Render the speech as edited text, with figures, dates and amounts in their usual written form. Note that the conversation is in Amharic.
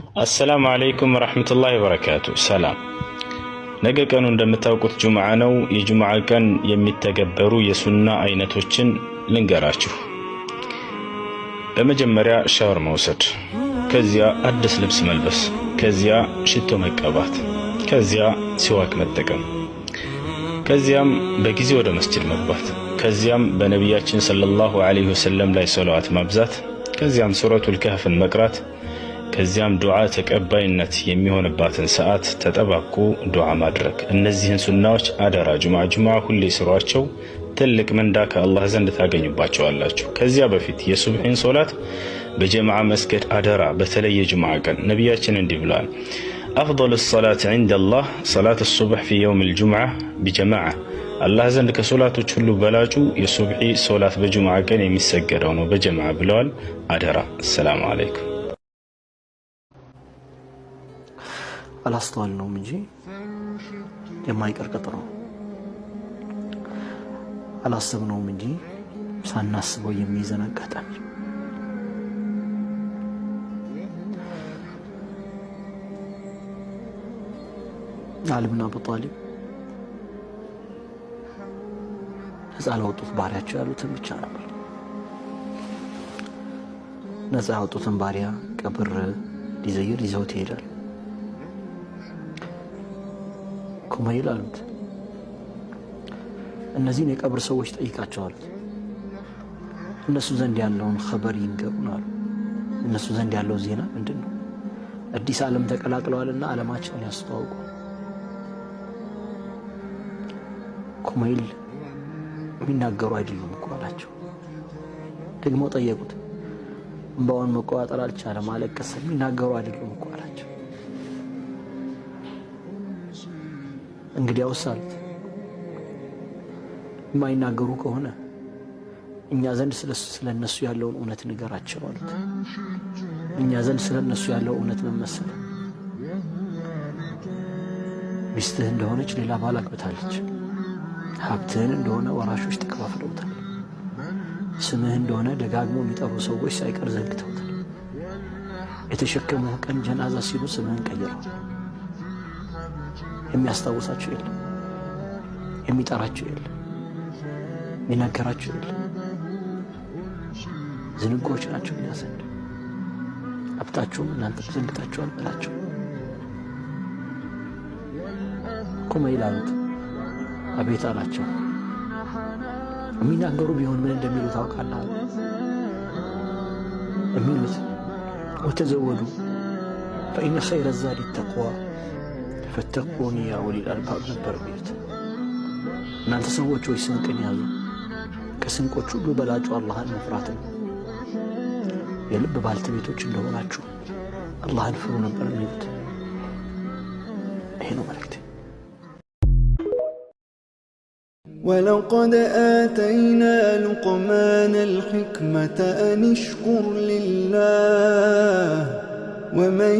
السلام عليكم ورحمة الله وبركاته. سلام. ነገ ቀኑ እንደምታውቁት ጁምዓ ነው። የጁምዓ ቀን የሚተገበሩ የሱና አይነቶችን ልንገራችሁ። በመጀመሪያ ሻወር መውሰድ፣ ከዚያ አዲስ ልብስ መልበስ፣ ከዚያ ሽቶ መቀባት፣ ከዚያ ሲዋክ መጠቀም፣ ከዚያም በጊዜ ወደ መስጂድ መግባት፣ ከዚያም በነቢያችን ሰለላሁ ዐለይሂ ወሰለም ላይ ሰላዋት ማብዛት፣ ከዚያም ሱረቱል ከህፍን መቅራት፣ ከዚያም ዱዓ ተቀባይነት የሚሆንባትን ሰዓት ተጠባቁ ዱዓ ማድረግ። እነዚህን ሱናዎች አደራ ጁምዓ ሁሌ ስሯቸው፣ ትልቅ ምንዳ ከአላህ ዘንድ ታገኙባቸዋላችሁ። ከዚያ በፊት የሱብሒን ሶላት በጀማዓ መስገድ አደራ። በተለይ የጁምዓ ቀን ነቢያችን እንዲህ ብለዋል፣ አፍضل الصلاة عند الله صلاة الصبح في يوم الجمعة بجماعة። አላህ ዘንድ ከሶላቶች ሁሉ በላጩ የሱብሒ ሶላት በጁምዓ ቀን የሚሰገደው ነው በጀማዓ ብለዋል። አደራ። ሰላም አለይኩም። አላስተዋልነውም እንጂ የማይቀር ቀጠሮ፣ አላሰብነውም እንጂ ሳናስበው የሚይዘን አጋጣሚ። አሊ ብን አቢ ጣሊብ ነፃ ላወጡት ባሪያቸው ያሉትን ብቻ ነበር። ነፃ ያወጡትን ባሪያ ቀብር ሊዘይር ይዘውት ይሄዳል። ኩመይል አሉት፣ እነዚህን የቀብር ሰዎች ጠይቃቸው አሉት። እነሱ ዘንድ ያለውን ኸበር ይንገሩን አሉ። እነሱ ዘንድ ያለው ዜና ምንድን ነው? አዲስ ዓለም ተቀላቅለዋልና ዓለማቸውን ያስተዋውቁ። ኩመይል የሚናገሩ አይደሉም እኮ አላቸው። ደግሞ ጠየቁት፣ እንባውን መቆጣጠር አልቻለም፣ አለቀሰ። የሚናገሩ አይደሉም እኮ አላቸው። እንግዲያውስ አሉት፣ የማይናገሩ ከሆነ እኛ ዘንድ ስለነሱ ያለውን እውነት ንገራቸው አሉት። እኛ ዘንድ ስለነሱ ያለው እውነት ምን መሰለህ? ሚስትህ እንደሆነች ሌላ ባል አግብታለች። ሀብትህን እንደሆነ ወራሾች ተከፋፍለውታል። ስምህ እንደሆነ ደጋግሞ የሚጠሩ ሰዎች ሳይቀር ዘንግተውታል። የተሸከሙህ ቀን ጀናዛ ሲሉ ስምህን ቀይረዋል። የሚያስታውሳቸው የለም፣ የሚጠራቸው የለም፣ የሚናገራቸው የለም። ዝንጎች ናቸው እኛ ዘንድ። ሀብታቸውም እናንተ ዘንግታቸዋል በላቸው። ኩመይል አሉት፣ አቤት አላቸው። የሚናገሩ ቢሆን ምን እንደሚሉ ታውቃለህ? የሚሉት ወተዘወዱ ፈኢነ ኸይረ ዛዲ ተቅዋ ፈተቁኒ ያ ኡሊል አልባብ ነበር የሚሉት። እናንተ ሰዎች ሆይ ስንቅን ያዙ፣ ከስንቆች ሁሉ በላጩ አላህን መፍራት ነው። የልብ ባልተቤቶች እንደሆናችሁ አላህን ፍሩ ነበር የሚሉት። ይሄ ነው መልእክቴ። ولقد آتينا لقمان الحكمة أن اشكر لله ومن